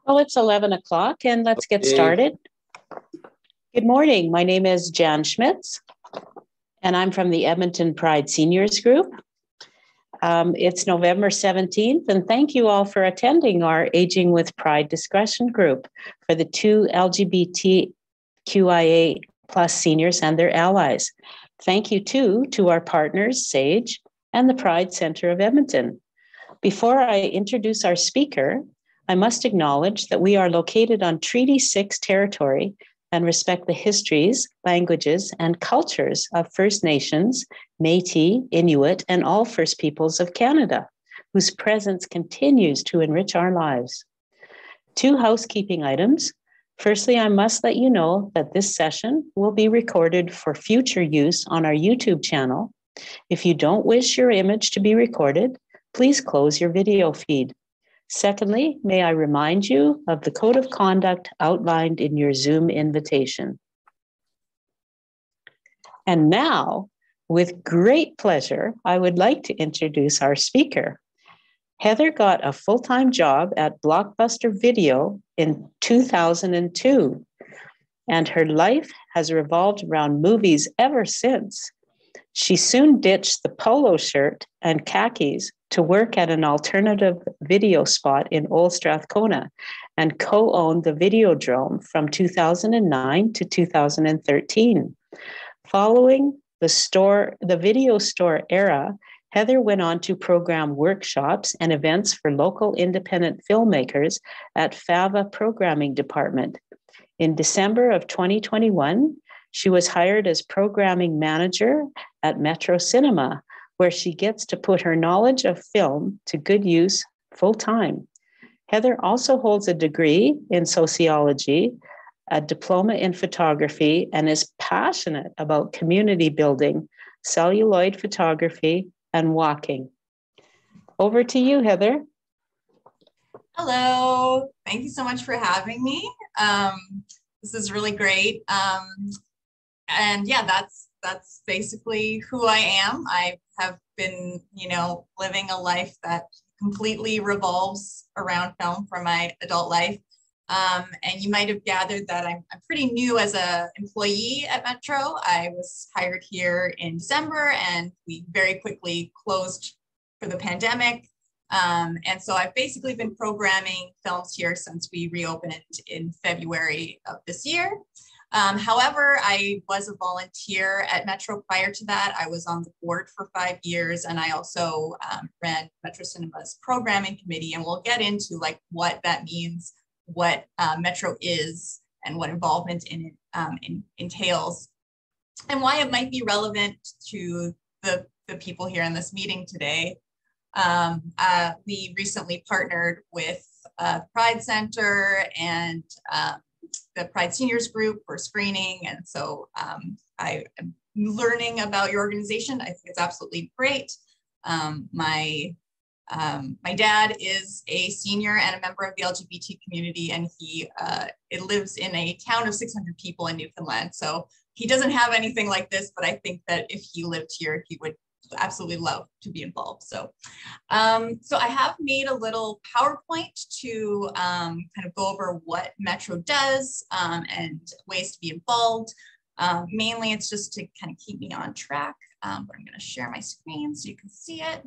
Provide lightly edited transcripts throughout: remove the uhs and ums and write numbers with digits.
Well, it's 11 o'clock and let's get Okay. started. Good morning. My name is Jan Schmitz and I'm from the Edmonton Pride Seniors Group. It's November 17th and thank you all for attending our Aging with Pride discussion group for the two LGBTQIA plus seniors and their allies. Thank you too to our partners, SAGE and the Pride Center of Edmonton. Before I introduce our speaker, I must acknowledge that we are located on Treaty 6 territory and respect the histories, languages, and cultures of First Nations, Métis, Inuit, and all First Peoples of Canada, whose presence continues to enrich our lives. Two housekeeping items. Firstly, I must let you know that this session will be recorded for future use on our YouTube channel. If you don't wish your image to be recorded, please close your video feed. Secondly, may I remind you of the code of conduct outlined in your Zoom invitation. And now, with great pleasure, I would like to introduce our speaker. Heather got a full-time job at Blockbuster Video in 2002, and her life has revolved around movies ever since. She soon ditched the polo shirt and khakis to work at an alternative video spot in Old Strathcona and co-owned the Videodrome from 2009 to 2013. Following the video store era, Heather went on to program workshops and events for local independent filmmakers at Fava programming department. In December of 2021, she was hired as programming manager at Metro Cinema, where she gets to put her knowledge of film to good use full-time. Heather also holds a degree in sociology, a diploma in photography, and is passionate about community building, celluloid photography, and walking. Over to you, Heather. Hello, thank you so much for having me. This is really great. And yeah, that's basically who I am. I have been, living a life that completely revolves around film for my adult life. And you might have gathered that I'm pretty new as an employee at Metro. I was hired here in December and we very quickly closed for the pandemic. And so I've basically been programming films here since we reopened in February of this year. However, I was a volunteer at Metro prior to that. I was on the board for 5 years, and I also ran Metro Cinema's programming committee, and we'll get into like what that means, what Metro is, and what involvement in it entails, and why it might be relevant to the people here in this meeting today. We recently partnered with Pride Center and the Pride Seniors Group for screening. And so I am learning about your organization. I think it's absolutely great. My dad is a senior and a member of the LGBT community, and it lives in a town of 600 people in Newfoundland. So he doesn't have anything like this, but I think that if he lived here, he would absolutely love to be involved. So I have made a little PowerPoint to kind of go over what Metro does and ways to be involved. Mainly it's just to kind of keep me on track, but I'm going to share my screen so you can see it.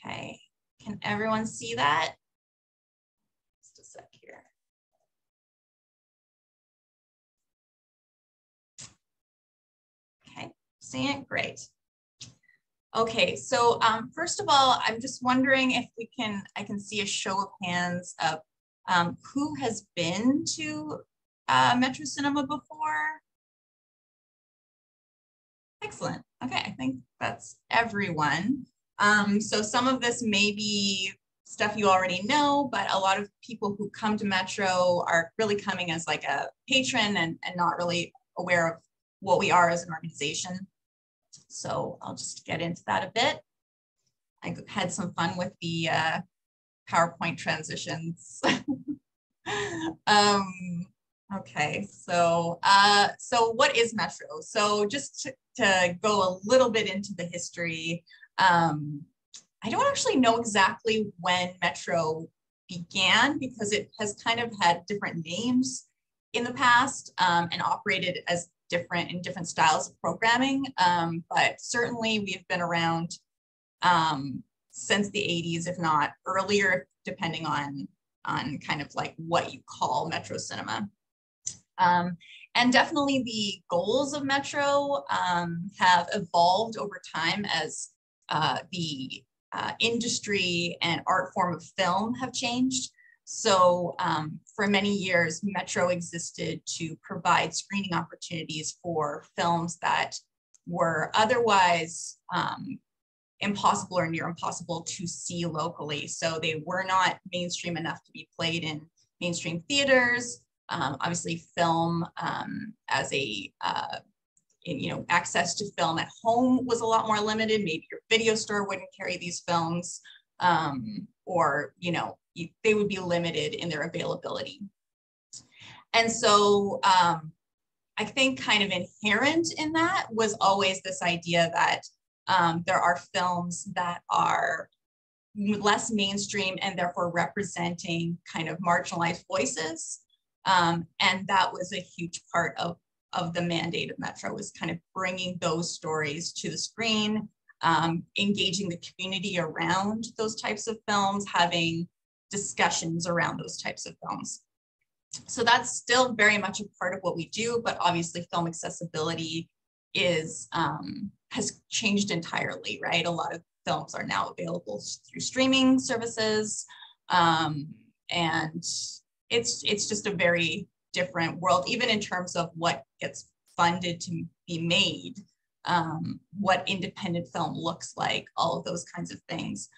Okay, can everyone see that? Just a sec here. Okay, see it? Great. Okay, so first of all, I'm just wondering if I can see a show of hands of who has been to Metro Cinema before? Excellent. Okay, I think that's everyone. So some of this may be stuff you already know, but a lot of people who come to Metro are really coming as like a patron and not really aware of what we are as an organization. So I'll just get into that a bit. I had some fun with the PowerPoint transitions. Okay, so what is Metro? So just to go a little bit into the history, I don't actually know exactly when Metro began because it has kind of had different names in the past and operated as in different styles of programming. But certainly we've been around since the 80s, if not earlier, depending on kind of like what you call Metro cinema. And definitely the goals of Metro have evolved over time as the industry and art form of film have changed. So for many years, Metro existed to provide screening opportunities for films that were otherwise impossible or near impossible to see locally. So they were not mainstream enough to be played in mainstream theaters. Obviously, film as a access to film at home was a lot more limited. Maybe your video store wouldn't carry these films, or they would be limited in their availability. And so I think kind of inherent in that was always this idea that there are films that are less mainstream and therefore representing kind of marginalized voices. And that was a huge part of the mandate of Metro, was kind of bringing those stories to the screen, engaging the community around those types of films, having discussions around those types of films. So that's still very much a part of what we do, but obviously film accessibility has changed entirely, right? A lot of films are now available through streaming services, and it's just a very different world, even in terms of what gets funded to be made, what independent film looks like, all of those kinds of things.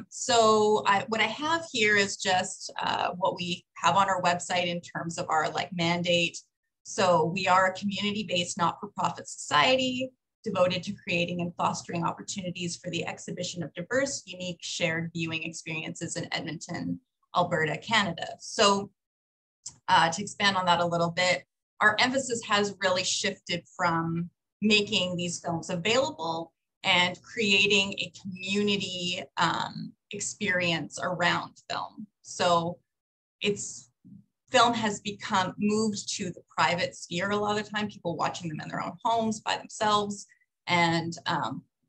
So what I have here is just what we have on our website in terms of our mandate. So we are a community-based not-for-profit society devoted to creating and fostering opportunities for the exhibition of diverse, unique, shared viewing experiences in Edmonton, Alberta, Canada. So to expand on that a little bit, our emphasis has really shifted from making these films available and creating a community experience around film. So film has moved to the private sphere a lot of the time, people watching them in their own homes by themselves. And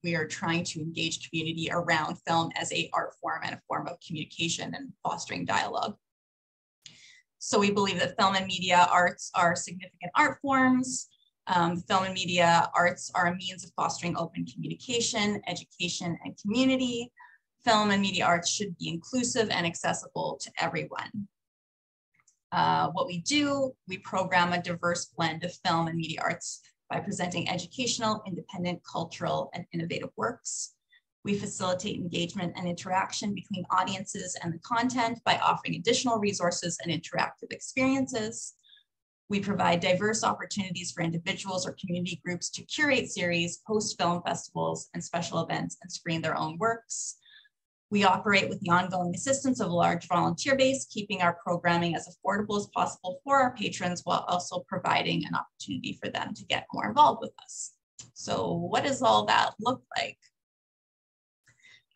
we are trying to engage community around film as an art form and a form of communication and fostering dialogue. So we believe that film and media arts are significant art forms. Film and media arts are a means of fostering open communication, education, and community. Film and media arts should be inclusive and accessible to everyone. What we do, we program a diverse blend of film and media arts by presenting educational, independent, cultural, and innovative works. We facilitate engagement and interaction between audiences and the content by offering additional resources and interactive experiences. We provide diverse opportunities for individuals or community groups to curate series, host film festivals and special events, and screen their own works. We operate with the ongoing assistance of a large volunteer base, keeping our programming as affordable as possible for our patrons while also providing an opportunity for them to get more involved with us. So what does all that look like?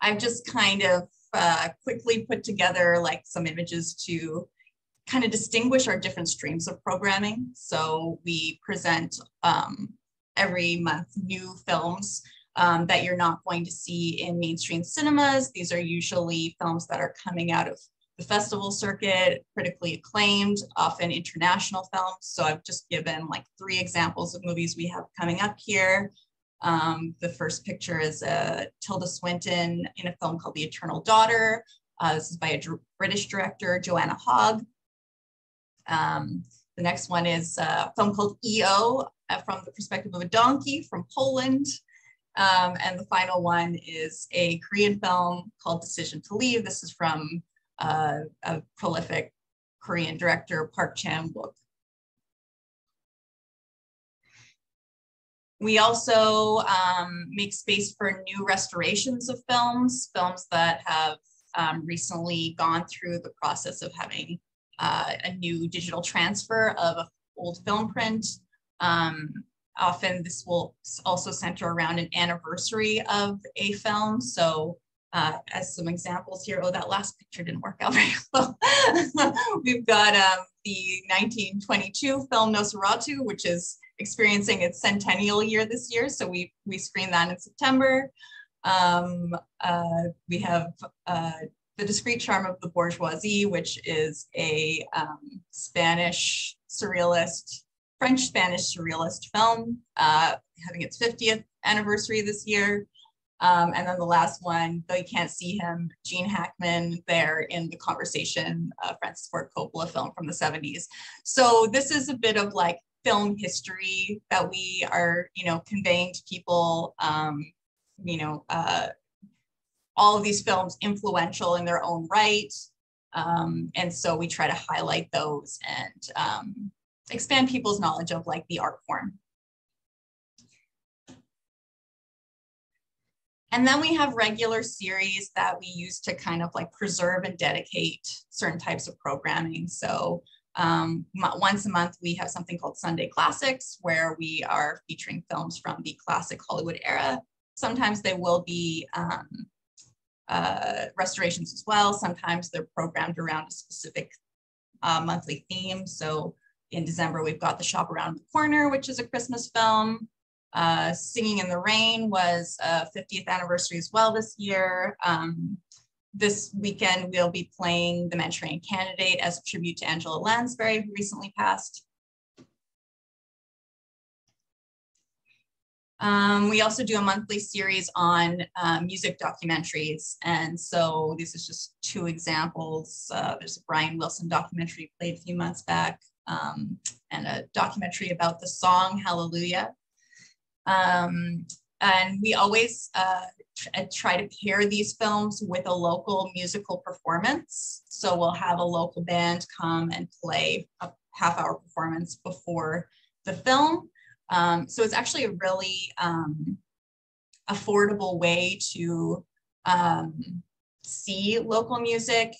I've just kind of quickly put together some images to kind of distinguish our different streams of programming. So we present every month new films that you're not going to see in mainstream cinemas. These are usually films that are coming out of the festival circuit, critically acclaimed, often international films. So I've just given 3 examples of movies we have coming up here. The first picture is Tilda Swinton in a film called The Eternal Daughter. This is by a British director, Joanna Hogg. The next one is a film called EO, from the perspective of a donkey, from Poland. And the final one is a Korean film called Decision to Leave. This is from a prolific Korean director, Park Chan-wook. We also make space for new restorations of films that have recently gone through the process of having a new digital transfer of an old film print. often this will also center around an anniversary of a film. So as some examples here, oh, that last picture didn't work out very well. We've got the 1922 film Nosferatu, which is experiencing its centennial year this year. So we screened that in September. We have The Discreet Charm of the Bourgeoisie, which is a Spanish surrealist, French-Spanish surrealist film, having its 50th anniversary this year. And then the last one, though you can't see him, Gene Hackman there in The Conversation, Francis Ford Coppola film from the 70s. So this is a bit of like film history that we are, conveying to people, all of these films influential in their own right. And so we try to highlight those and expand people's knowledge of like the art form. And then we have regular series that we use to kind of like preserve and dedicate certain types of programming. So once a month, we have something called Sunday Classics, where we are featuring films from the classic Hollywood era. Sometimes they will be restorations as well. Sometimes they're programmed around a specific monthly theme. So in December, we've got The Shop Around the Corner, which is a Christmas film. Singing in the Rain was a 50th anniversary as well this year. This weekend, we'll be playing The Manchurian Candidate as a tribute to Angela Lansbury, who recently passed. We also do a monthly series on music documentaries. And so this is just two examples. There's a Brian Wilson documentary played a few months back, and a documentary about the song Hallelujah. And we always try to pair these films with a local musical performance. So we'll have a local band come and play a half-hour performance before the film. So it's actually a really affordable way to see local music.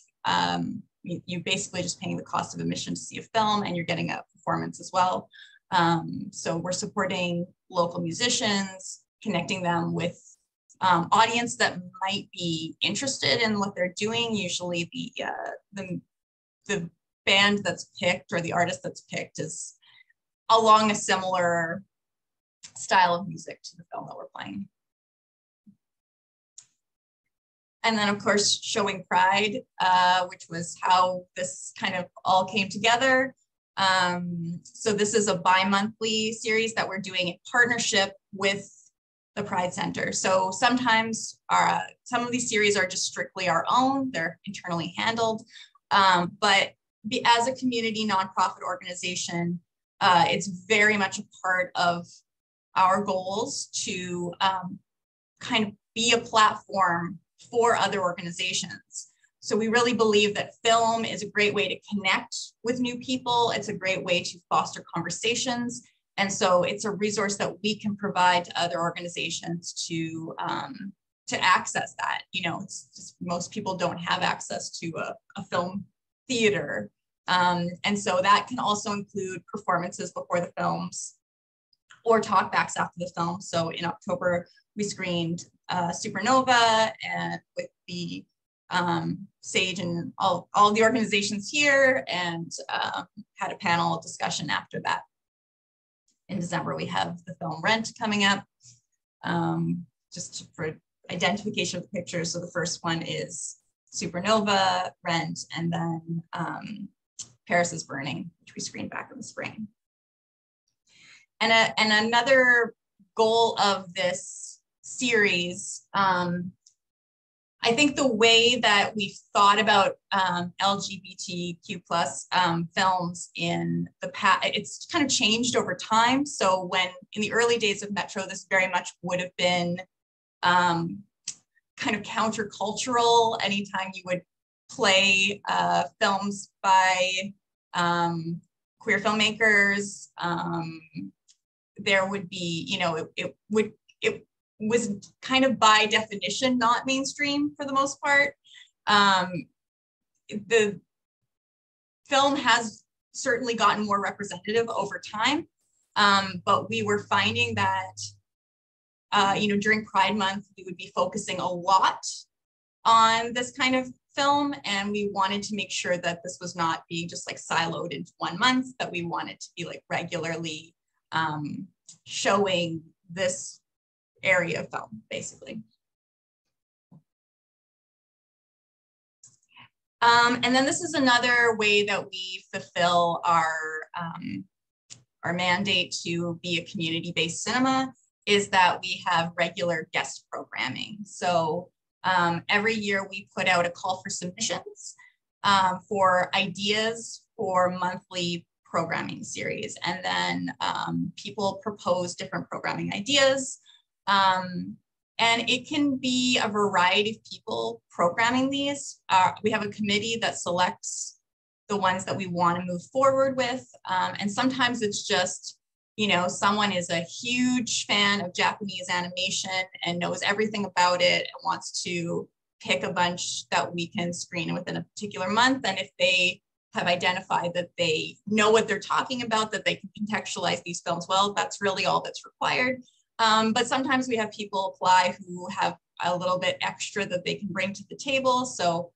You're basically just paying the cost of admission to see a film, and you're getting a performance as well. So we're supporting local musicians, connecting them with audience that might be interested in what they're doing. Usually the band that's picked or the artist that's picked is along a similar style of music to the film that we're playing. And then of course, Showing Pride, which was how this kind of all came together. So this is a bi-monthly series that we're doing in partnership with the Pride Center. So sometimes some of these series are just strictly our own, they're internally handled, but as a community nonprofit organization, it's very much a part of our goals to kind of be a platform for other organizations. So we really believe that film is a great way to connect with new people. It's a great way to foster conversations. And so it's a resource that we can provide to other organizations to access that. It's just most people don't have access to a film theater. And so that can also include performances before the films or talkbacks after the film. So in October, we screened Supernova and with the Sage and all the organizations here, and had a panel discussion after that. In December, we have the film Rent coming up, just for identification of the pictures. So the first one is Supernova, Rent, and then Paris is Burning, which we screened back in the spring. And another goal of this series, I think the way that we've thought about LGBTQ plus films in the past, it's kind of changed over time. So when in the early days of Metro, this very much would have been kind of countercultural. Anytime you would play films by queer filmmakers, there would be, it was kind of by definition not mainstream for the most part. The film has certainly gotten more representative over time. But we were finding that, during Pride Month, we would be focusing a lot on this kind of film, and we wanted to make sure that this was not being just like siloed into 1 month, that we wanted to be like regularly showing this area of film, basically. And then this is another way that we fulfill our mandate to be a community-based cinema, is that we have regular guest programming. So every year we put out a call for submissions for ideas for monthly programming series. And then people propose different programming ideas. And it can be a variety of people programming these. We have a committee that selects the ones that we want to move forward with. And sometimes it's just, someone is a huge fan of Japanese animation and knows everything about it and wants to pick a bunch that we can screen within a particular month. And if they have identified that they know what they're talking about, that they can contextualize these films well, that's really all that's required. But sometimes we have people apply who have a little bit extra that they can bring to the table. So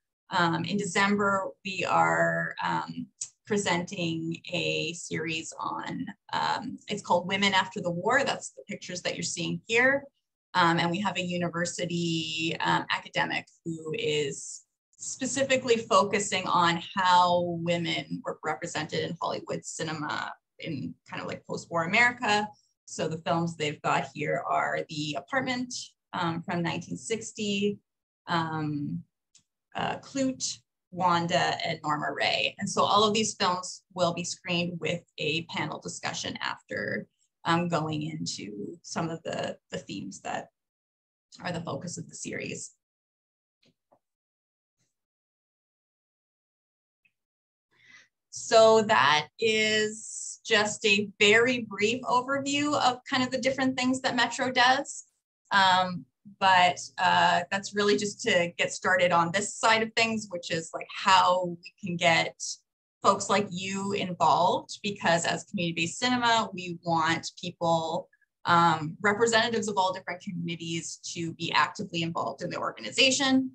in December, we are presenting a series on, it's called Women After the War. That's the pictures that you're seeing here. And we have a university academic who is specifically focusing on how women were represented in Hollywood cinema in kind of like post-war America. So the films they've got here are The Apartment from 1960, Clute, Wanda, and Norma Ray. And so all of these films will be screened with a panel discussion after going into some of the themes that are the focus of the series. So that is just a very brief overview of kind of the different things that Metro does. But that's really just to get started on this side of things, which is like how we can get folks like you involved, because as community-based cinema, we want people, representatives of all different communities, to be actively involved in the organization.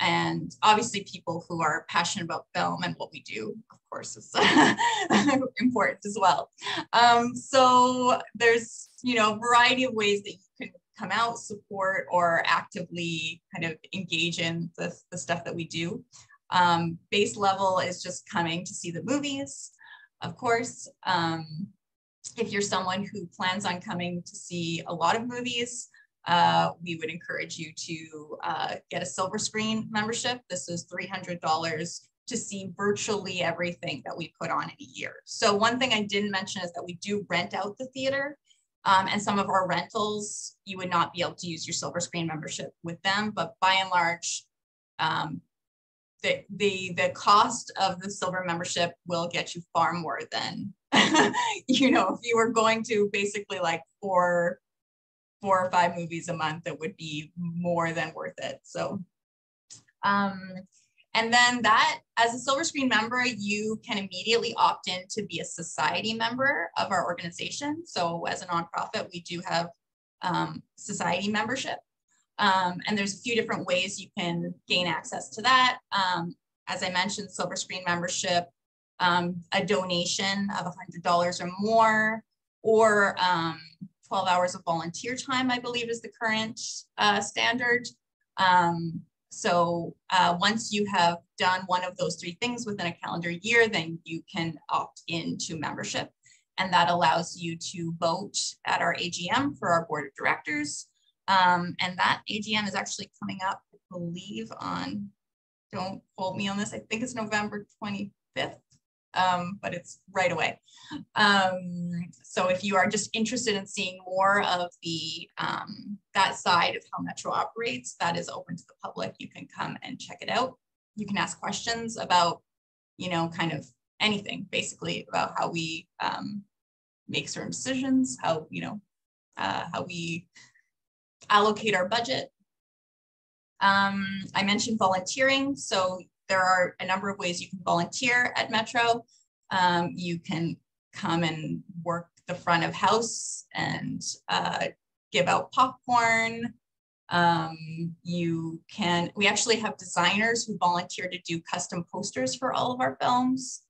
And obviously people who are passionate about film and what we do, of course, is important as well. So there's, a variety of ways that you can come out, support, or actively kind of engage in the stuff that we do. Base level is just coming to see the movies, of course. If you're someone who plans on coming to see a lot of movies, we would encourage you to get a silver screen membership. This is $300 to see virtually everything that we put on in a year. So one thing I didn't mention is that we do rent out the theater, and some of our rentals, you would not be able to use your silver screen membership with them, but by and large, the cost of the silver membership will get you far more than, if you were going to basically like four or five movies a month, it would be more than worth it. So, and then that, as a silver screen member, you can immediately opt in to be a society member of our organization. So as a nonprofit, we do have society membership. And there's a few different ways you can gain access to that. As I mentioned, silver screen membership, a donation of $100 or more, or 12 hours of volunteer time, I believe, is the current standard. So once you have done one of those three things within a calendar year, then you can opt into membership. And that allows you to vote at our AGM for our board of directors. And that AGM is actually coming up, I believe, on, don't quote me on this, I think it's November 25th. But it's right away. So if you are just interested in seeing more of the that side of how Metro operates, that is open to the public. You can come and check it out. You can ask questions about, kind of anything, basically, about how we make certain decisions, how we allocate our budget. I mentioned volunteering. So there are a number of ways you can volunteer at Metro. You can come and work the front of house and give out popcorn. We actually have designers who volunteer to do custom posters for all of our films.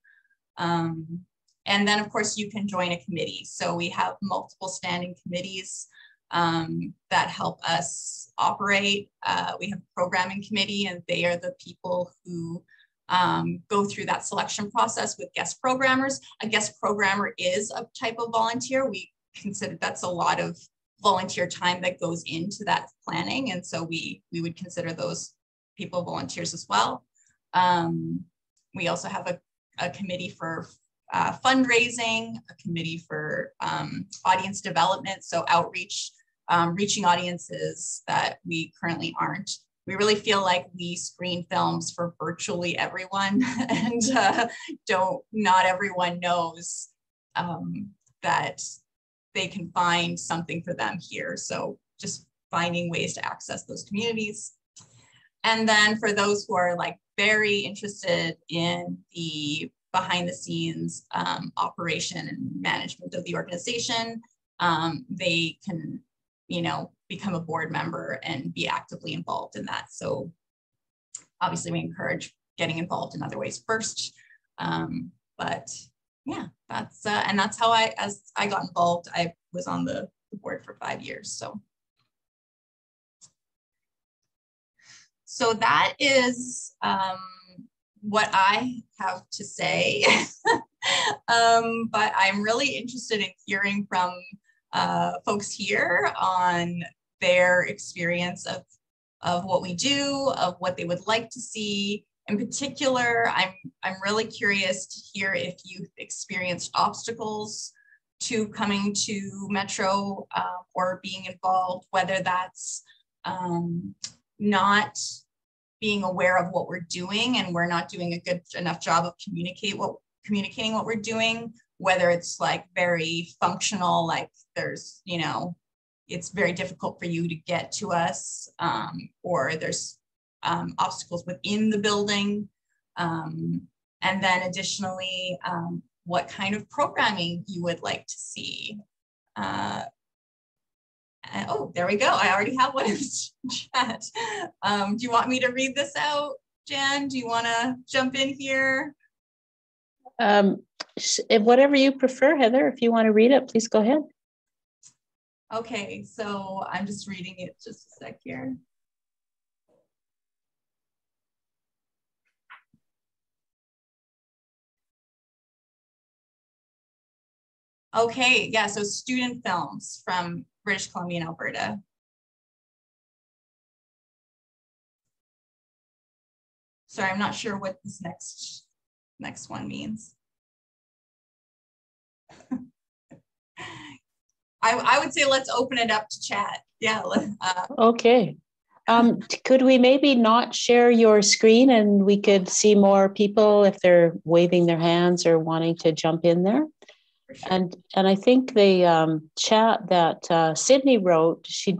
And then of course you can join a committee. So we have multiple standing committees that help us operate. We have a programming committee, and they are the people who go through that selection process with guest programmers. A guest programmer is a type of volunteer. We consider that's a lot of volunteer time that goes into that planning. And so we would consider those people volunteers as well. We also have a committee for fundraising, a committee for audience development, so outreach, reaching audiences that we currently aren't. We really feel like we screen films for virtually everyone, and not everyone knows that they can find something for them here. So just finding ways to access those communities. And then for those who are like very interested in the behind the scenes operation and management of the organization, they can, become a board member and be actively involved in that. So obviously we encourage getting involved in other ways first. But yeah, that's how as I got involved. I was on the board for 5 years. So that is what I have to say. But I'm really interested in hearing from folks here on their experience of what we do, of what they would like to see. In particular, I'm really curious to hear if you've experienced obstacles to coming to Metro or being involved, whether that's not being aware of what we're doing and we're not doing a good enough job of communicating what we're doing, whether it's like very functional, like there's, it's very difficult for you to get to us, or there's obstacles within the building. And then additionally, what kind of programming you would like to see. Oh, there we go. I already have one in the chat. Do you want me to read this out, Jan? Do you want to jump in here? Whatever you prefer, Heather. If you want to read it, please go ahead. Okay, so I'm just reading it just a sec here. Okay, yeah, so student films from British Columbia and Alberta. Sorry, I'm not sure what this next one means. I would say let's open it up to chat. Yeah. Okay. Could we maybe not share your screen and we could see more people if they're waving their hands or wanting to jump in there? Sure. And I think the chat that Sydney wrote, she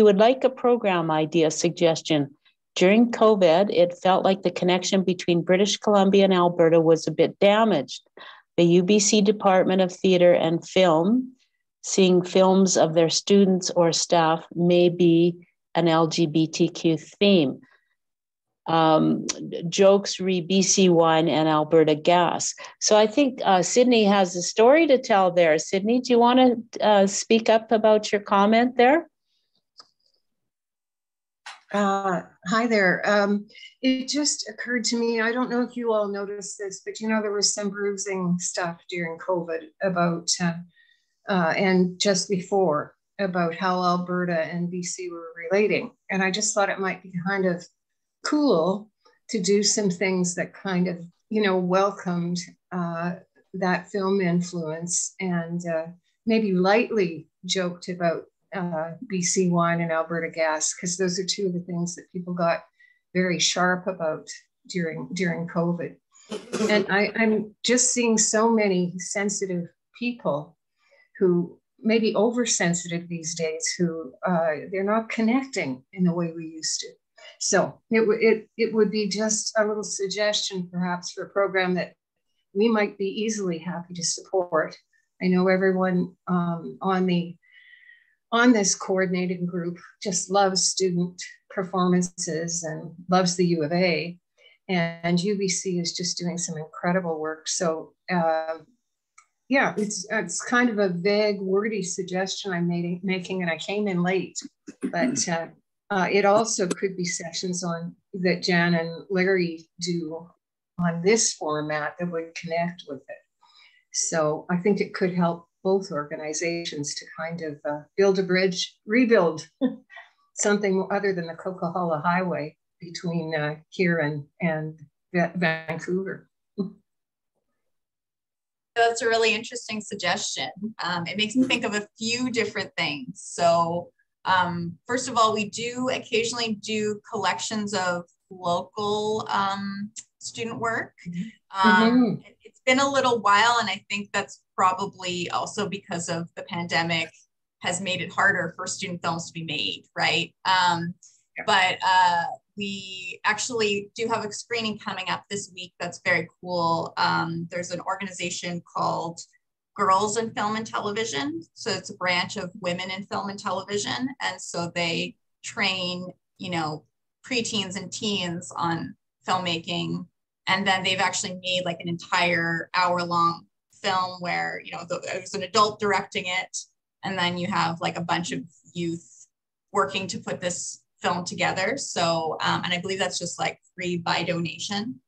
would like a program idea suggestion. During COVID, it felt like the connection between British Columbia and Alberta was a bit damaged. The UBC Department of Theatre and Film, seeing films of their students or staff may be an LGBTQ theme. Jokes re BC Wine and Alberta Gas. So I think Sydney has a story to tell there. Sydney, do you want to speak up about your comment there? Hi there. It just occurred to me, I don't know if you all noticed this, but there was some bruising stuff during COVID about, and just before, about how Alberta and BC were relating. And I just thought it might be kind of cool to do some things that kind of, welcomed that film influence and maybe lightly joked about BC Wine and Alberta Gas, because those are two of the things that people got very sharp about during COVID. And I'm just seeing so many sensitive people who may be oversensitive these days, who they're not connecting in the way we used to. So it would be just a little suggestion perhaps for a program that we might be easily happy to support. I know everyone on this coordinating group just loves student performances and loves the U of A, and UBC is just doing some incredible work. So yeah, it's kind of a vague, wordy suggestion I'm making, and I came in late, but it also could be sessions that Jan and Larry do on this format that would connect with it. So I think it could help both organizations to kind of build a bridge, rebuild something other than the Coquihalla Highway between here and Vancouver. That's a really interesting suggestion. It makes me think of a few different things. So first of all, we do occasionally do collections of local student work. It's been a little while, and I think that's probably also because of the pandemic has made it harder for student films to be made, right? But we actually do have a screening coming up this week that's very cool. There's an organization called Girls in Film and Television. So it's a branch of Women in Film and Television. And so they train, you know, preteens and teens on filmmaking. And then they've actually made like an entire hour-long film where, you know, there's an adult directing it. And then you have like a bunch of youth working to put this film together. So, and I believe that's just like free by donation.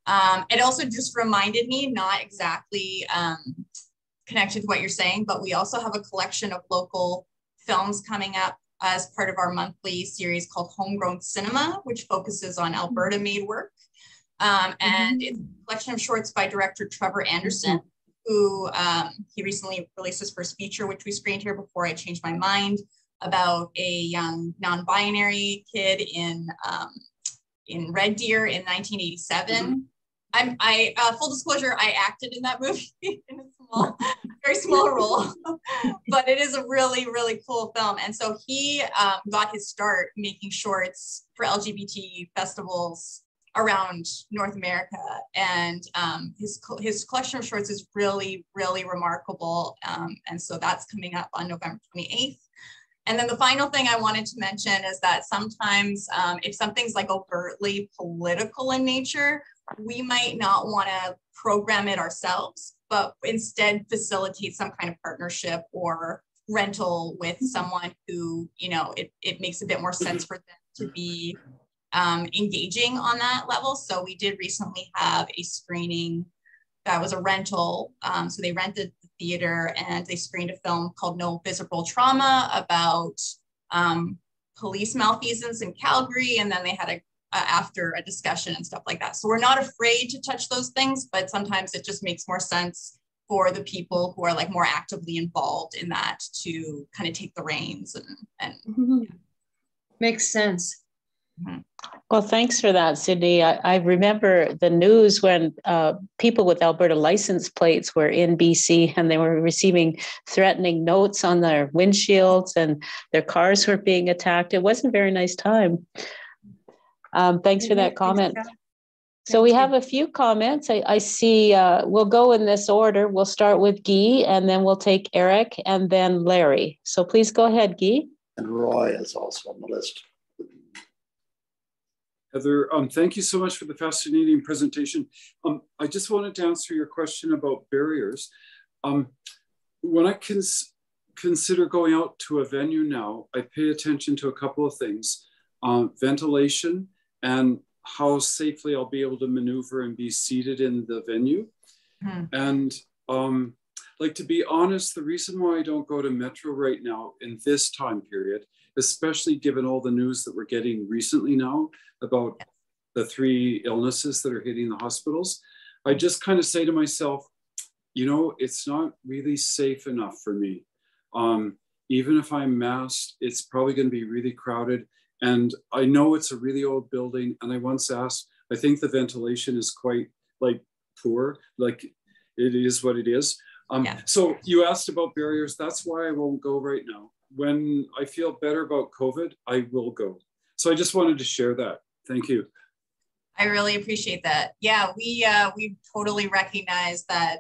It also just reminded me, not exactly connected to what you're saying, but we also have a collection of local films coming up as part of our monthly series called Homegrown Cinema, which focuses on Alberta made work. And it's a collection of shorts by director Trevor Anderson, who he recently released his first feature, which we screened here before I changed my mind, about a young non-binary kid in Red Deer in 1987. Full disclosure, I acted in that movie in a very small role, but it is a really, really cool film. And so he got his start making shorts for LGBT festivals around North America. And his collection of shorts is really, really remarkable. And so that's coming up on November 28th. And then the final thing I wanted to mention is that sometimes if something's like overtly political in nature, we might not want to program it ourselves, but instead facilitate some kind of partnership or rental with someone who, you know, it makes a bit more sense for them to be engaging on that level. So we did recently have a screening that was a rental. So they rented the theater and they screened a film called No Visible Trauma about police malfeasance in Calgary. And then they had after a discussion and stuff like that. So we're not afraid to touch those things, but sometimes it just makes more sense for the people who are like more actively involved in that to kind of take the reins and yeah. Makes sense. Well, thanks for that, Sydney. I remember the news when people with Alberta license plates were in BC and they were receiving threatening notes on their windshields and their cars were being attacked. It wasn't a very nice time. Thanks for that comment. So we have a few comments. I see we'll go in this order. We'll start with Guy and then we'll take Eric and then Larry. So please go ahead, Guy. And Roy is also on the list. Heather, thank you so much for the fascinating presentation. I just wanted to answer your question about barriers. When I consider going out to a venue now, I pay attention to a couple of things. Ventilation and how safely I'll be able to maneuver and be seated in the venue. And like, to be honest, the reason why I don't go to Metro right now in this time period, especially given all the news that we're getting recently now about the 3 illnesses that are hitting the hospitals, I just kind of say to myself, you know, it's not really safe enough for me. Even if I'm masked, it's probably going to be really crowded. And I know it's a really old building. And I once asked, I think the ventilation is quite like poor, like it is what it is. So you asked about barriers. That's why I won't go right now. When I feel better about COVID, I will go. So I just wanted to share that. Thank you. I really appreciate that. Yeah, we totally recognize that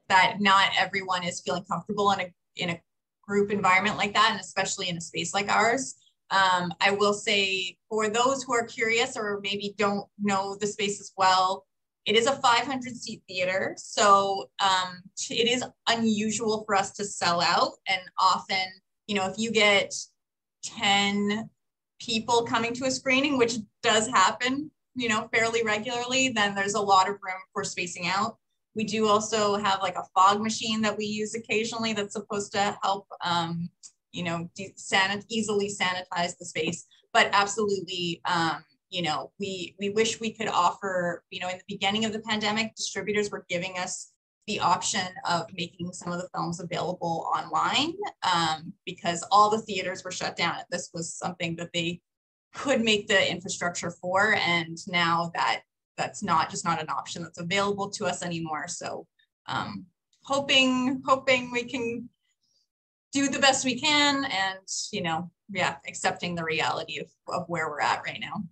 that not everyone is feeling comfortable in a group environment like that, and especially in a space like ours. I will say, for those who are curious or maybe don't know the space as well, it is a 500-seat theater. So it is unusual for us to sell out. And often, you know, if you get 10 people coming to a screening, which does happen, you know, fairly regularly, then there's a lot of room for spacing out. We do also have like a fog machine that we use occasionally that's supposed to help, you know, easily sanitize the space. But absolutely, you know, we wish we could offer, you know, in the beginning of the pandemic, distributors were giving us the option of making some of the films available online because all the theaters were shut down. This was something that they could make the infrastructure for. And now that's just not an option that's available to us anymore. So hoping we can do the best we can, and, you know, yeah, accepting the reality of where we're at right now.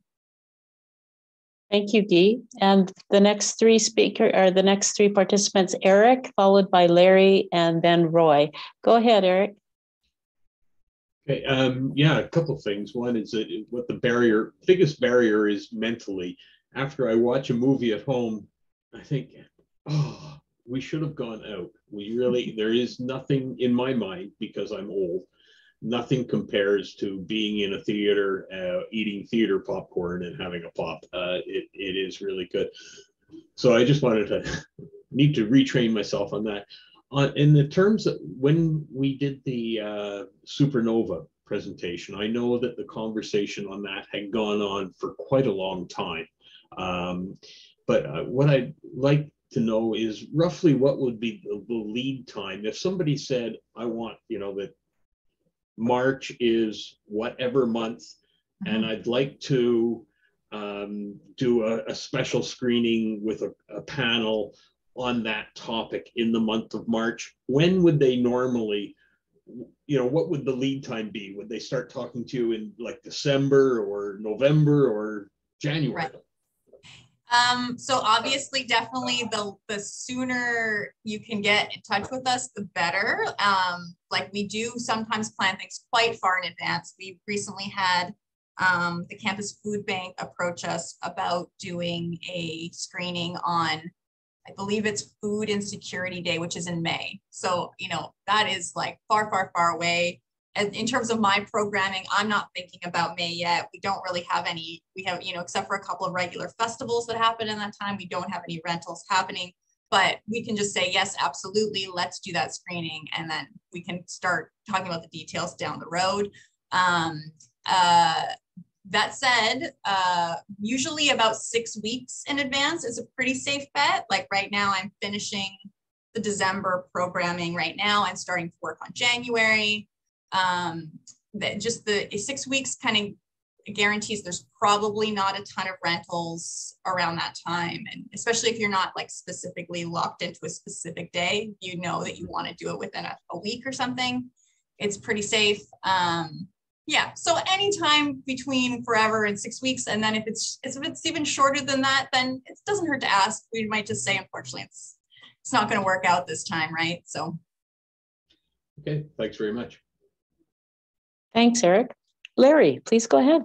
Thank you, Guy. And the next three participants, Eric, followed by Larry, and then Roy. Go ahead, Eric. Okay, yeah, a couple of things. One is that what the biggest barrier is mentally. After I watch a movie at home, I think, oh, we should have gone out. There is nothing in my mind, because I'm old, nothing compares to being in a theater, eating theater popcorn and having a pop. It is really good. So I just need to retrain myself on that. In the terms of when we did the Supernova presentation, I know that the conversation on that had gone on for quite a long time. But what I'd like to know is roughly what would be the lead time. If somebody said, I want, you know, that March is whatever month, and I'd like to do a special screening with a panel on that topic in the month of March, when would they normally, you know, what would the lead time be? Would they start talking to you in like December or November or January? Right. So obviously, definitely the sooner you can get in touch with us, the better. Like, we do sometimes plan things quite far in advance. We recently had the campus food bank approach us about doing a screening on, I believe it's Food Insecurity Day, which is in May. So, you know, that is like far, far, far away. And in terms of my programming, I'm not thinking about May yet. We don't really have any, we have, you know, except for a couple of regular festivals that happen in that time, we don't have any rentals happening, but we can just say, yes, absolutely, let's do that screening. And then we can start talking about the details down the road. That said, usually about 6 weeks in advance is a pretty safe bet. Like right now, I'm finishing the December programming right now. I'm starting to work on January. Just the 6 weeks kind of guarantees there's probably not a ton of rentals around that time. And especially if you're not like specifically locked into a specific day, you know that you want to do it within a week or something. It's pretty safe. Yeah, so anytime between forever and 6 weeks, and then if it's even shorter than that, then it doesn't hurt to ask. We might just say, unfortunately, it's not going to work out this time, right? So. Okay, thanks very much. Thanks, Eric. Larry, please go ahead.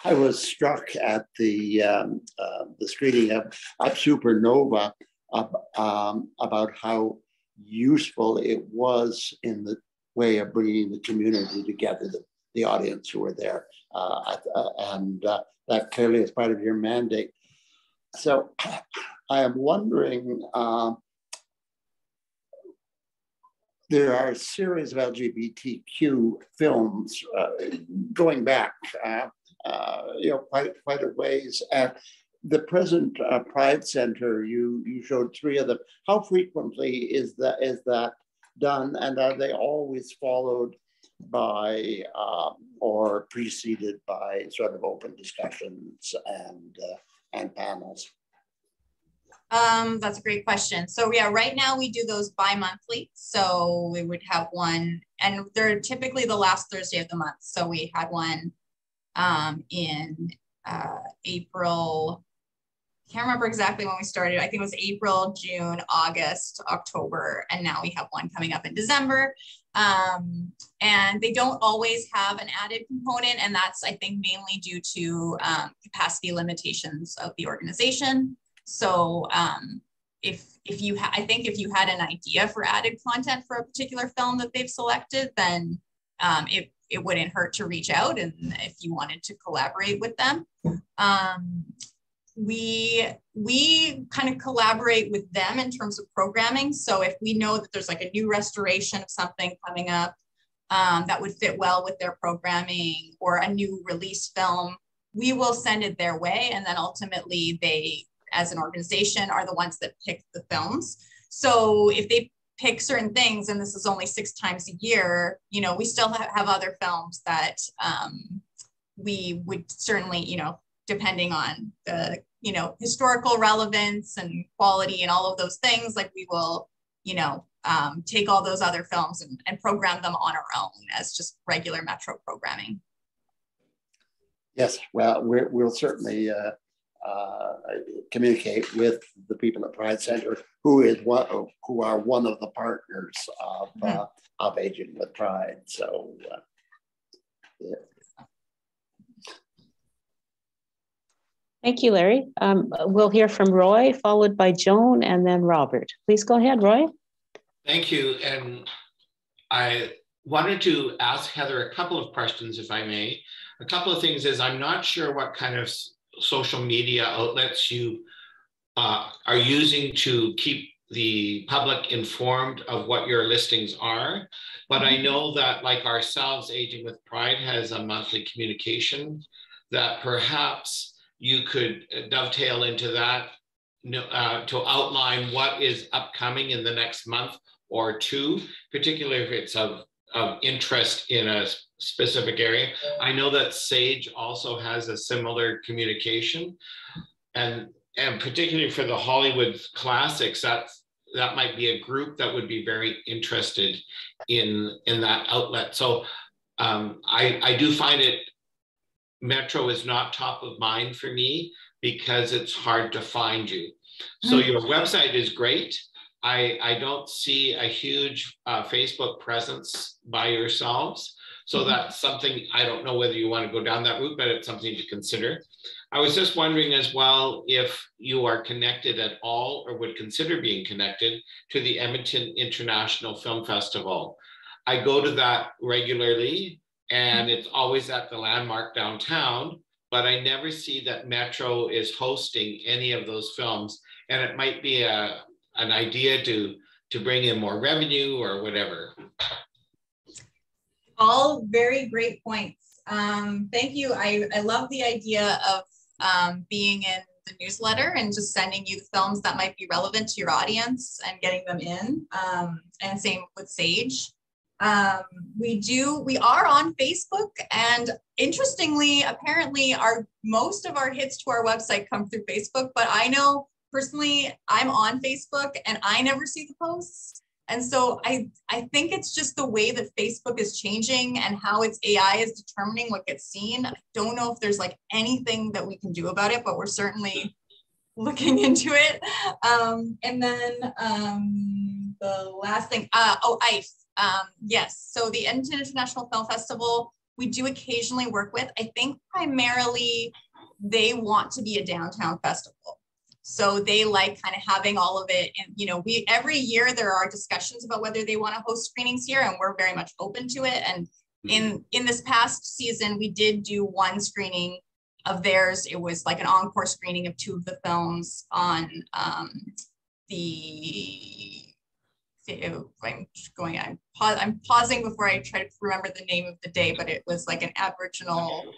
I was struck at the screening of Supernova about how useful it was in the way of bringing the community together, the audience who were there, and that clearly is part of your mandate. So I am wondering, there are a series of LGBTQ films going back, you know, quite a ways. The present Pride Center, you showed 3 of them. How frequently is that done, and are they always followed by or preceded by sort of open discussions and panels? That's a great question. So yeah, right now we do those bi-monthly. So we would have one, and they're typically the last Thursday of the month. So we had one in April. Can't remember exactly when we started. I think it was April, June, August, October, and now we have one coming up in December. And they don't always have an added component, and that's, I think, mainly due to capacity limitations of the organization. So if you had an idea for added content for a particular film that they've selected, then it wouldn't hurt to reach out, and if you wanted to collaborate with them. We kind of collaborate with them in terms of programming. So if we know that there's like a new restoration of something coming up that would fit well with their programming, or a new release film, we will send it their way. And then ultimately they, as an organization, are the ones that pick the films. So if they pick certain things, and this is only 6 times a year, you know, we still have other films that we would certainly, you know, depending on the, you know, historical relevance and quality and all of those things, like we will, you know, take all those other films and program them on our own as just regular Metro programming. Yes, well, we'll certainly communicate with the people at Pride Center, who are one of the partners of Aging with Pride. So, yeah. Thank you, Larry. We'll hear from Roy, followed by Joan, and then Robert. Please go ahead, Roy. Thank you. And I wanted to ask Heather a couple of questions, if I may. A couple of things is, I'm not sure what kind of social media outlets you are using to keep the public informed of what your listings are. But I know that, like ourselves, Aging with Pride has a monthly communication that perhaps you could dovetail into that to outline what is upcoming in the next month or two, particularly if it's of interest in a specific area. I know that Sage also has a similar communication, and particularly for the Hollywood classics, that might be a group that would be very interested in that outlet. So I do find it, Metro is not top of mind for me because it's hard to find you. So your website is great. I don't see a huge Facebook presence by yourselves. So that's something, I don't know whether you want to go down that route, but it's something to consider. I was just wondering as well if you are connected at all, or would consider being connected to the Edmonton International Film Festival. I go to that regularly, and it's always at the Landmark downtown, but I never see that Metro is hosting any of those films. And it might be an idea to bring in more revenue or whatever. All very great points. Thank you. I love the idea of being in the newsletter and just sending you the films that might be relevant to your audience and getting them in. And same with Sage. We are on Facebook, and interestingly, apparently most of our hits to our website come through Facebook, but I know personally I'm on Facebook and I never see the posts. And so I think it's just the way that Facebook is changing and how its AI is determining what gets seen. I don't know if there's like anything that we can do about it, but we're certainly looking into it. And then the last thing, ICE. Yes, so the Edmonton International Film Festival, we do occasionally work with. I think primarily they want to be a downtown festival. So they like kind of having all of it. And, you know, every year there are discussions about whether they want to host screenings here, and we're very much open to it. And in this past season, we did do one screening of theirs. It was like an encore screening of 2 of the films on I'm pausing before I try to remember the name of the day, but it was like an Aboriginal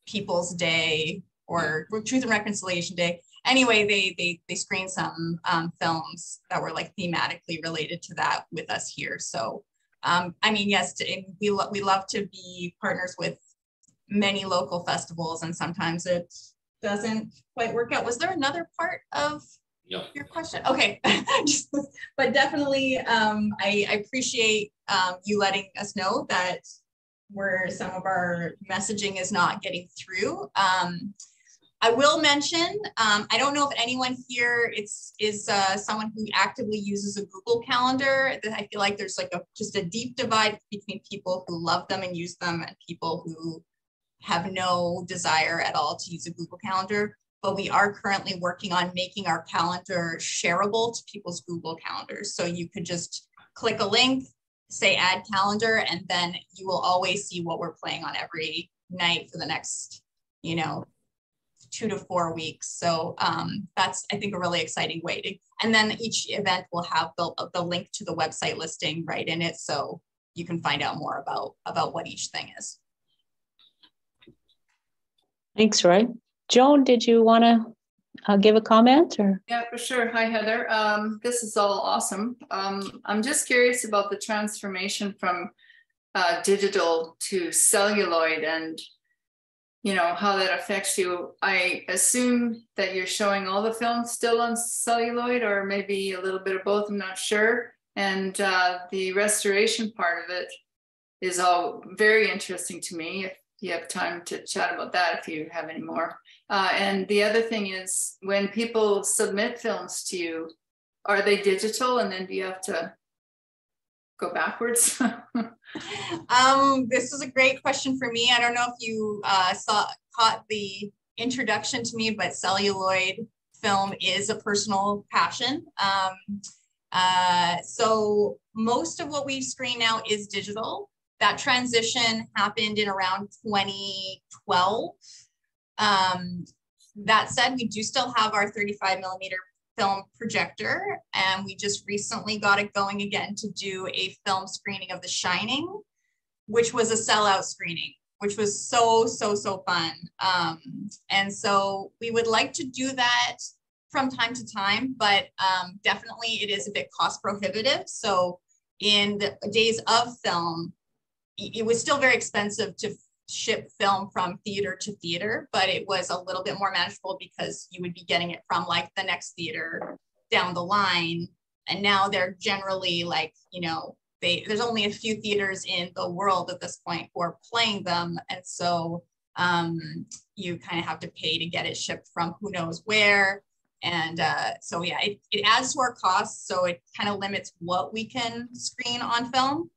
People's Day or Truth and Reconciliation Day. Anyway, they screened some films that were like thematically related to that with us here. So, I mean, yes, we love to be partners with many local festivals, and sometimes it doesn't quite work out. Was there another part of your question? Okay. But definitely I appreciate you letting us know that where some of our messaging is not getting through. I will mention, I don't know if anyone here is someone who actively uses a Google Calendar. I feel like there's like just a deep divide between people who love them and use them and people who have no desire at all to use a Google Calendar. But we are currently working on making our calendar shareable to people's Google Calendars. So you could just click a link, say add calendar, and then you will always see what we're playing on every night for the next, 2 to 4 weeks. So that's, I think, a really exciting way to, and then each event will have the link to the website listing right in it. So you can find out more about what each thing is. Thanks, Roy. Joan, did you want to give a comment? Or? Yeah, for sure. Hi, Heather. This is all awesome. I'm just curious about the transformation from digital to celluloid and how that affects you. I assume that you're showing all the films still on celluloid, or maybe a little bit of both, I'm not sure. And the restoration part of it is all very interesting to me. If you have time to chat about that, if you have any more. And the other thing is, when people submit films to you, are they digital, and then do you have to go backwards? This is a great question for me. I don't know if you caught the introduction to me, but celluloid film is a personal passion. So most of what we screen now is digital. That transition happened in around 2012. That said, we do still have our 35mm film projector, and we just recently got it going again to do a film screening of The Shining, which was a sellout screening, which was so fun. And so we would like to do that from time to time, but definitely it is a bit cost prohibitive. So in the days of film, it was still very expensive to ship film from theater to theater, but it was a little bit more manageable because you would be getting it from like the next theater down the line. And now they're generally like, there's only a few theaters in the world at this point who are playing them. And so you kind of have to pay to get it shipped from who knows where. And so yeah, it adds to our costs. So it kind of limits what we can screen on film.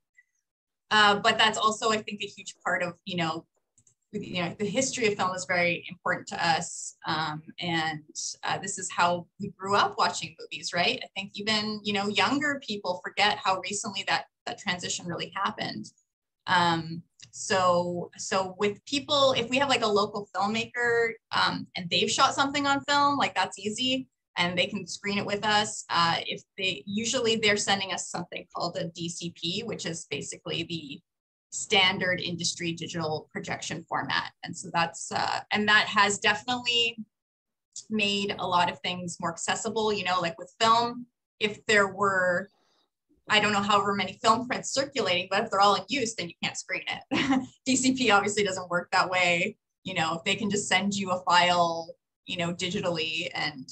But that's also, I think, a huge part of, the history of film is very important to us. And this is how we grew up watching movies, right? I think even, younger people forget how recently that transition really happened. So with people, if we have like a local filmmaker and they've shot something on film, like that's easy. And they can screen it with us. If they're sending us something called a DCP, which is basically the standard industry digital projection format. And so that's, and that has definitely made a lot of things more accessible, like with film, if there were, I don't know, however many film prints circulating, but if they're all in use, then you can't screen it. DCP obviously doesn't work that way. If they can just send you a file, digitally, and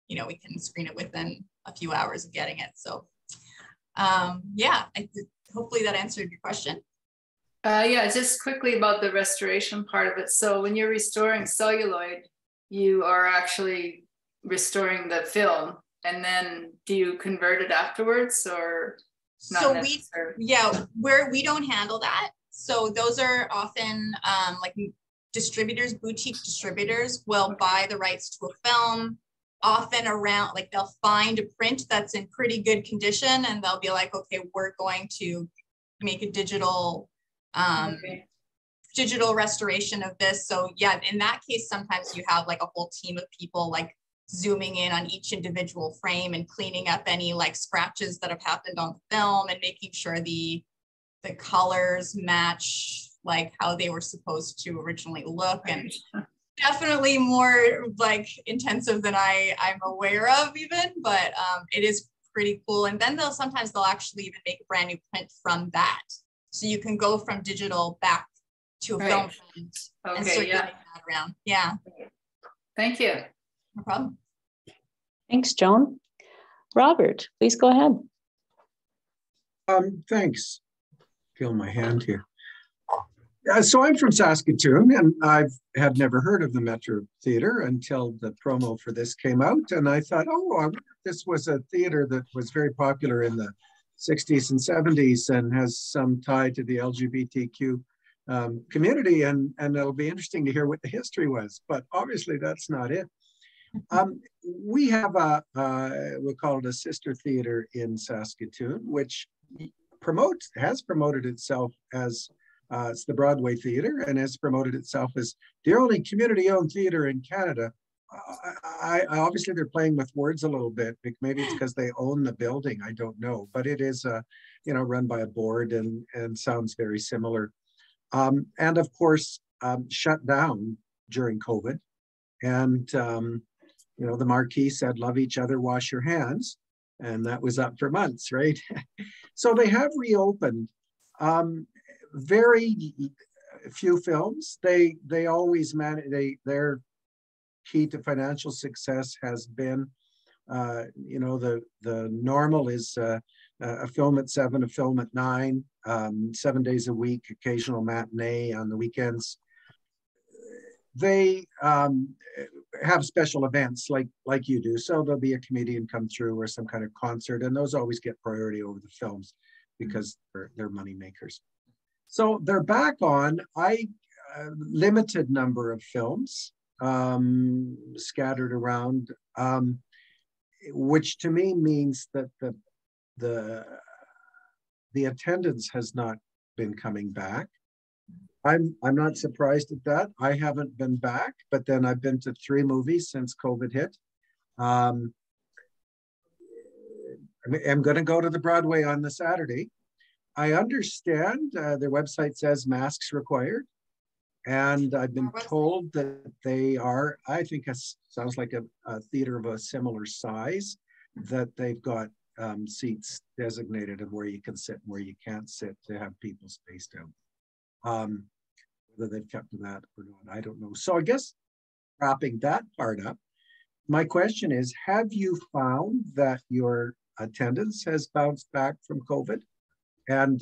we can screen it within a few hours of getting it. So yeah, hopefully that answered your question. Yeah, just quickly about the restoration part of it. So when you're restoring celluloid, you are actually restoring the film, and then do you convert it afterwards, or not? So we don't handle that. So those are often like distributors, boutique distributors will buy the rights to a film, often around, like they'll find a print that's in pretty good condition, and they'll be like, okay, we're going to make a digital digital restoration of this. So yeah, in that case, sometimes you have like a whole team of people like zooming in on each individual frame and cleaning up any like scratches that have happened on the film and making sure the colors match like how they were supposed to originally look. And definitely more like intensive than I'm aware of even, but it is pretty cool. And then sometimes they'll actually even make a brand new print from that. So you can go from digital back to a film print and circulate that around. Yeah. Thank you. No problem. Thanks, Joan. Robert, please go ahead. Thanks. Feel my hand here. So I'm from Saskatoon, and I had never heard of the Metro Theatre until the promo for this came out. And I thought, oh, I wonder if this was a theater that was very popular in the 60s and 70s and has some tie to the LGBTQ community. And it'll be interesting to hear what the history was. But obviously, that's not it. We have we call it a sister theater in Saskatoon, which has promoted itself as it's the Broadway Theatre, and has promoted itself as the only community-owned theatre in Canada. Obviously, they're playing with words a little bit. Maybe it's because they own the building. I don't know, but it is, run by a board and sounds very similar. And of course, shut down during COVID. And the marquee said, "Love each other, wash your hands," and that was up for months, right? So they have reopened. Very few films. They always manage. Their key to financial success has been, the normal is a film at 7, a film at 9, 7 days a week, occasional matinee on the weekends. They have special events like you do. So there'll be a comedian come through or some kind of concert, and those always get priority over the films because they're money makers. So they're back on limited number of films scattered around, which to me means that the attendance has not been coming back. I'm not surprised at that. I haven't been back, but then I've been to 3 movies since COVID hit. I'm going to go to the Broadway on the Saturday. I understand their website says masks required, and I've been told that they are, I think it sounds like a theater of a similar size, that they've got seats designated of where you can sit and where you can't sit to have people spaced out. Whether they've kept to that or not, I don't know. So I guess wrapping that part up, my question is, have you found that your attendance has bounced back from COVID? And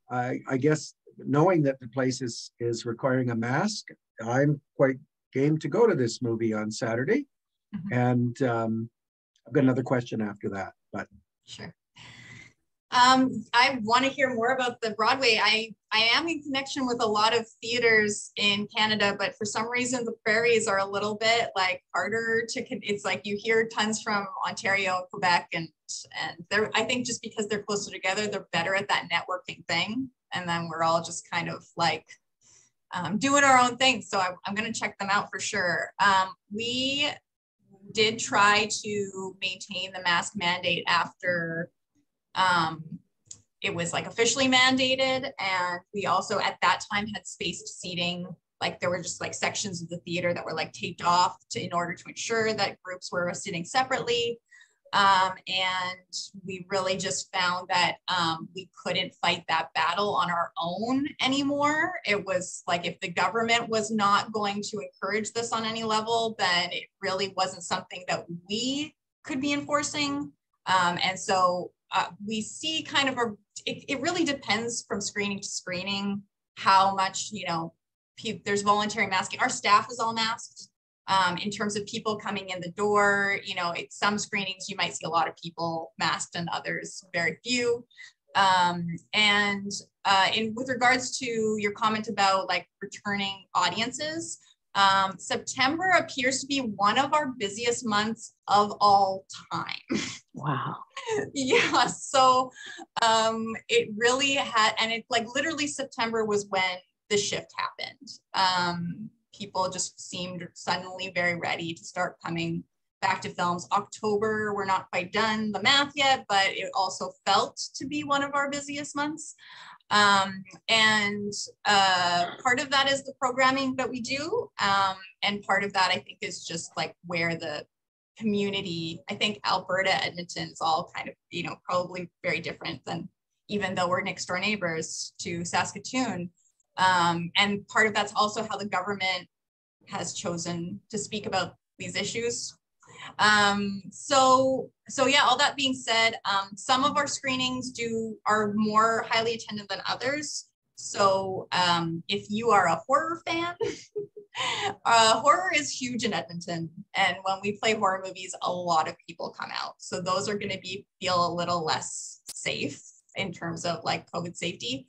I guess knowing that the place is requiring a mask, I'm quite game to go to this movie on Saturday. Mm-hmm. And I've got another question after that, but. Sure. I want to hear more about the Broadway. I am in connection with a lot of theaters in Canada, but for some reason the prairies are a little bit harder to, it's like you hear tons from Ontario, Quebec, and they're, I think just because they're closer together, they're better at that networking thing. And then we're all just kind of doing our own thing. So I'm going to check them out for sure. We did try to maintain the mask mandate after it was officially mandated, and we also at that time had spaced seating. There were just sections of the theater that were taped off in order to ensure that groups were sitting separately. And we really just found that we couldn't fight that battle on our own anymore. It was if the government was not going to encourage this on any level, then it really wasn't something that we could be enforcing. And so we see kind of it really depends from screening to screening how much, there's voluntary masking. Our staff is all masked. In terms of people coming in the door, some screenings you might see a lot of people masked and others very few. With regards to your comment about returning audiences, September appears to be one of our busiest months of all time. Wow. Yeah, so it really had, and it literally September was when the shift happened. People just seemed suddenly very ready to start coming back to films. October, we're not quite done the math yet, but it also felt to be one of our busiest months. And part of that is the programming that we do. And part of that, I think, is just where the community, I think Alberta, Edmonton is all kind of, probably very different than, even though we're next door neighbors to Saskatoon. And part of that's also how the government has chosen to speak about these issues. So yeah, all that being said, some of our screenings are more highly attended than others. So if you are a horror fan, horror is huge in Edmonton. And when we play horror movies, a lot of people come out. So those are going to feel a little less safe in terms of like COVID safety.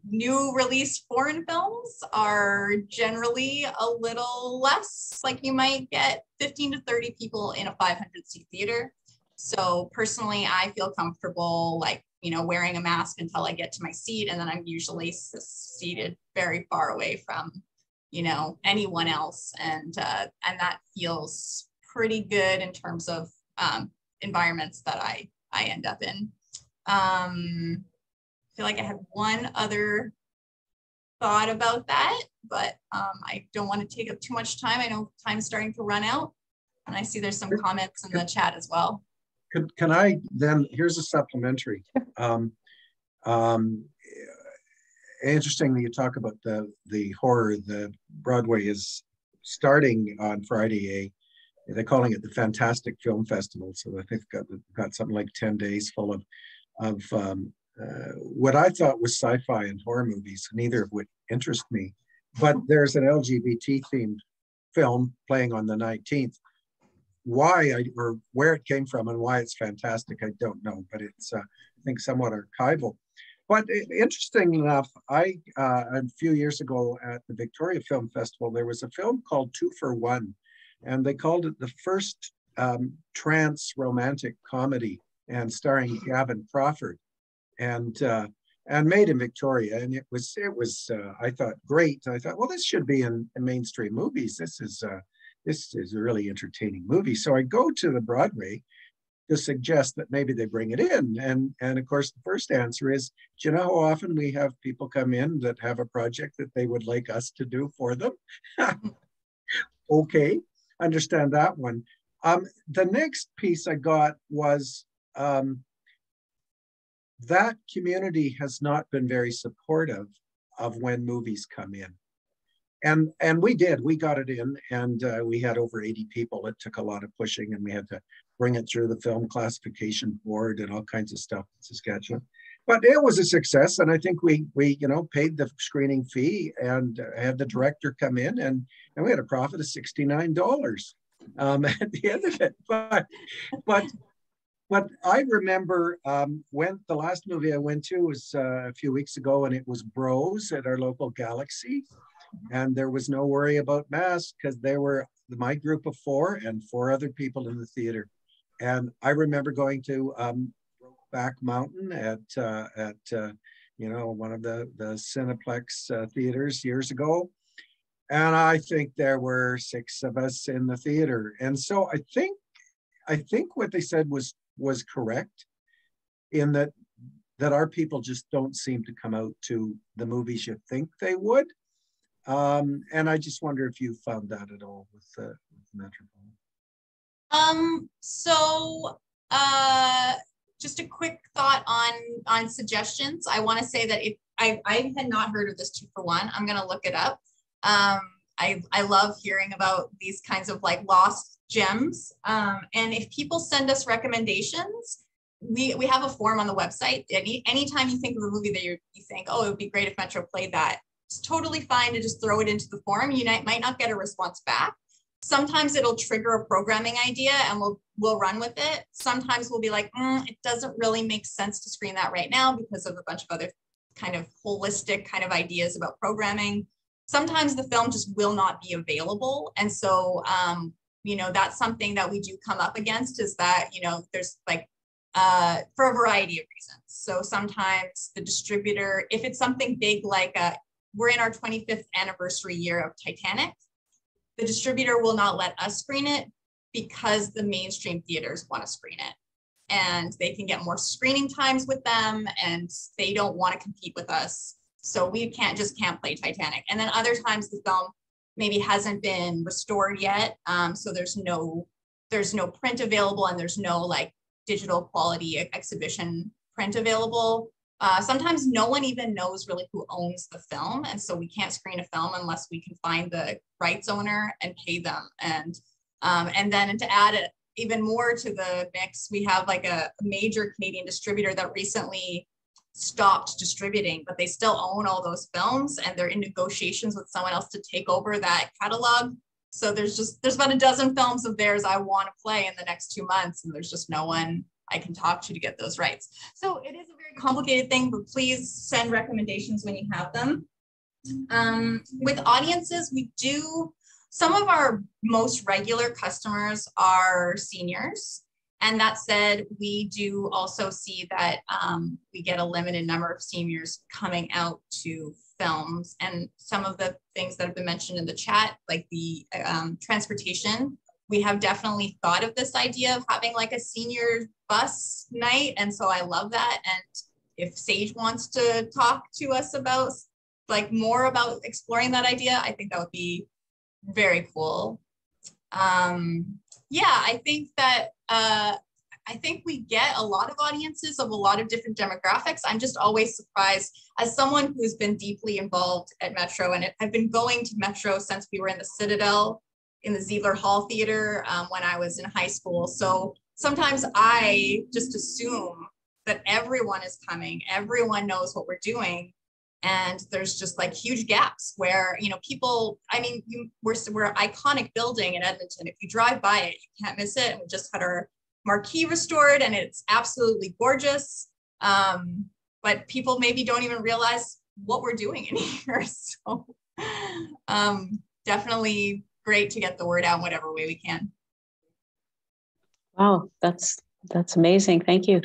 New release foreign films are generally a little less, like you might get 15 to 30 people in a 500-seat theater. So personally, I feel comfortable like, you know, wearing a mask until I get to my seat. And then I'm usually seated very far away from, you know, anyone else. And that feels pretty good in terms of environments that I end up in. I feel like I have one other thought about that, but I don't want to take up too much time. I know time's starting to run out, and I see there's some comments in the chat as well. Can I then, here's a supplementary. Interesting that you talk about the horror. The Broadway is starting on Friday, they're calling it the Fantastic Film Festival. So I think got something like 10 days full of what I thought was sci-fi and horror movies, neither of which interest me. But there's an LGBT themed film playing on the 19th. Why or where it came from and why it's fantastic, I don't know, but it's I think somewhat archival. But interesting enough, a few years ago at the Victoria Film Festival, there was a film called 2 for 1, and they called it the first trans romantic comedy, and starring Gavin Crawford, and made in Victoria. And it was I thought great. I thought, well, this should be in mainstream movies. This is a really entertaining movie. So I go to the Broadway to suggest that maybe they bring it in. And of course, the first answer is, do you know how often we have people come in that have a project that they would like us to do for them? Okay, understand that one. The next piece I got was that community has not been very supportive of when movies come in. And we got it in, and we had over 80 people. It took a lot of pushing, and we had to bring it through the film classification board and all kinds of stuff in Saskatchewan. But it was a success, and I think we paid the screening fee and had the director come in, and we had a profit of $69 at the end of it. But I remember when the last movie I went to was a few weeks ago, and it was Bros at our local Galaxy. And there was no worry about masks because they were my group of 4 and 4 other people in the theater. And I remember going to Brokeback Mountain at one of the Cineplex theaters years ago. And I think there were 6 of us in the theater. And so I think what they said was correct, in that our people just don't seem to come out to the movies you think they would. And I just wonder if you found that at all with Metropole. So just a quick thought on suggestions. I want to say that if I had not heard of this 2 for 1, I'm going to look it up. I love hearing about these kinds of like lost gems. And if people send us recommendations, we have a form on the website. Anytime you think of a movie that you think, oh, it would be great if Metro played that, it's totally fine to just throw it into the form. You might not get a response back. Sometimes it'll trigger a programming idea and we'll run with it. Sometimes we'll be like, it doesn't really make sense to screen that right now because of a bunch of other kind of holistic kind of ideas about programming. Sometimes the film just will not be available. And so, that's something that we do come up against, is that, there's like, for a variety of reasons. So sometimes the distributor, if it's something big like we're in our 25th anniversary year of Titanic, the distributor will not let us screen it because the mainstream theaters want to screen it. And they can get more screening times with them, and they don't want to compete with us. So we can't play Titanic. And then other times the film maybe hasn't been restored yet. So there's no print available, and there's no like digital quality exhibition print available. Sometimes no one even knows really who owns the film. And so we can't screen a film unless we can find the rights owner and pay them. And then to add even more to the mix, we have like a major Canadian distributor that recently stopped distributing, but they still own all those films and they're in negotiations with someone else to take over that catalog. So there's about a dozen films of theirs I want to play in the next 2 months, and there's just no one I can talk to get those rights. So it is a very complicated thing, but please send recommendations when you have them. With audiences, some of our most regular customers are seniors. And that said, we do also see that we get a limited number of seniors coming out to films, and some of the things that have been mentioned in the chat, like the transportation, we have definitely thought of this idea of having like a senior bus night. And so I love that. And if Sage wants to talk to us about like more about exploring that idea, I think that would be very cool. Yeah, I think that I think we get a lot of audiences of a lot of different demographics. I'm just always surprised as someone who's been deeply involved at Metro, and I've been going to Metro since we were in the Citadel in the Ziegler Hall Theater when I was in high school. So sometimes I just assume that everyone is coming, everyone knows what we're doing. And there's just like huge gaps where, you know, people, I mean, we're an iconic building in Edmonton. If you drive by it, you can't miss it. And we just had our marquee restored and it's absolutely gorgeous. But people maybe don't even realize what we're doing in here. So definitely great to get the word out in whatever way we can. Wow, that's amazing. Thank you.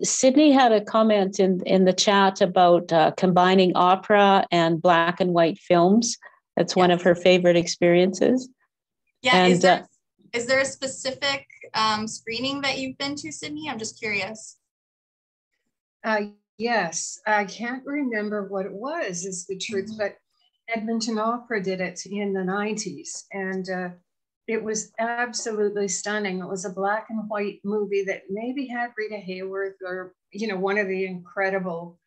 Sydney had a comment in the chat about combining opera and black and white films. That's one of her favorite experiences. Yeah, and, is there a specific screening that you've been to, Sydney? I'm just curious. Yes, I can't remember what it was, is the truth, but Edmonton Opera did it in the 90s, and it was absolutely stunning. It was a black and white movie that maybe had Rita Hayworth or, you know, one of the incredible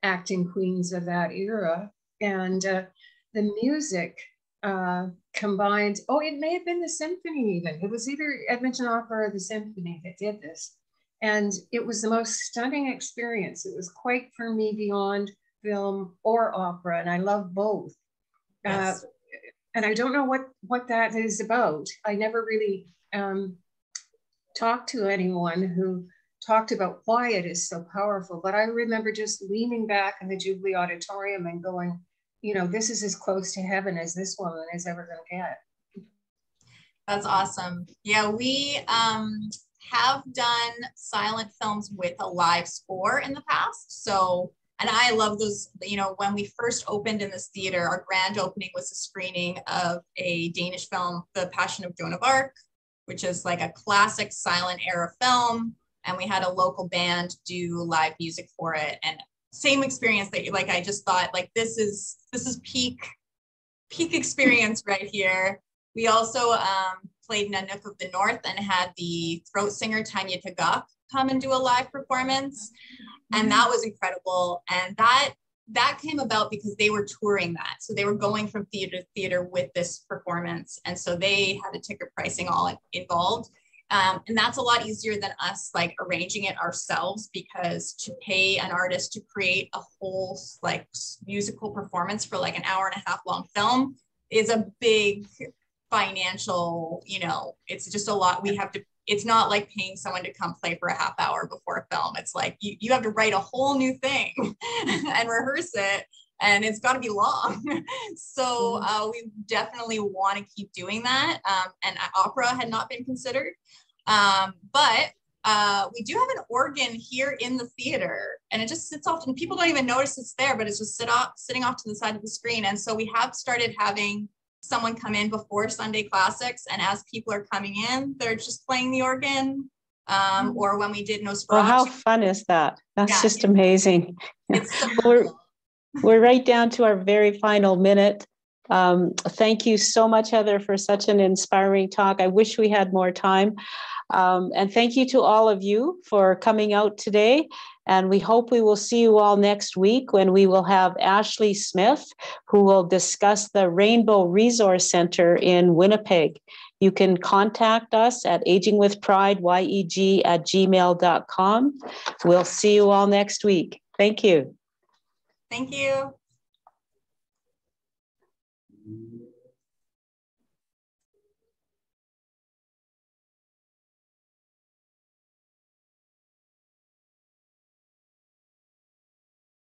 acting queens of that era. And the music combined, it may have been the symphony even. It was either Edmonton Opera or the symphony that did this. And it was the most stunning experience. It was quite for me beyond film or opera, and I love both. Yes. And I don't know what that is about. I never really talked to anyone who talked about why it is so powerful, but I remember just leaning back in the Jubilee Auditorium and going, you know, this is as close to heaven as this woman is ever going to get. That's awesome. Yeah, we have done silent films with a live score in the past. So, and I love those, you know, when we first opened in this theater, our grand opening was a screening of a Danish film, The Passion of Joan of Arc, which is like a classic silent era film. And we had a local band do live music for it. And same experience that like, I just thought like, this is peak experience right here. We also played Nanook of the North and had the throat singer Tanya Tagaq come and do a live performance. And that was incredible. And that came about because they were touring that. So they were going from theater to theater with this performance. And so they had a ticket pricing all involved. And that's a lot easier than us like arranging it ourselves, because to pay an artist to create a whole like musical performance for like an hour and a half long film is a big financial, you know, it's just a lot. We have to, it's not like paying someone to come play for a half hour before a film. It's like you have to write a whole new thing and rehearse it, and it's got to be long. So we definitely want to keep doing that. And opera had not been considered, but we do have an organ here in the theater, and it just sits off, and people don't even notice it's there, but it's just sitting off to the side of the screen. And so we have started having someone come in before Sunday Classics, and as people are coming in, they're just playing the organ. Or when we did Nosferatu. Well, how fun is that? That's just amazing. We're right down to our very final minute. Thank you so much, Heather, for such an inspiring talk. I wish we had more time. And thank you to all of you for coming out today. And we hope we will see you all next week when we will have Ashley Smith, who will discuss the Rainbow Resource Center in Winnipeg. You can contact us at agingwithprideyeg@gmail.com. We'll see you all next week. Thank you. Thank you.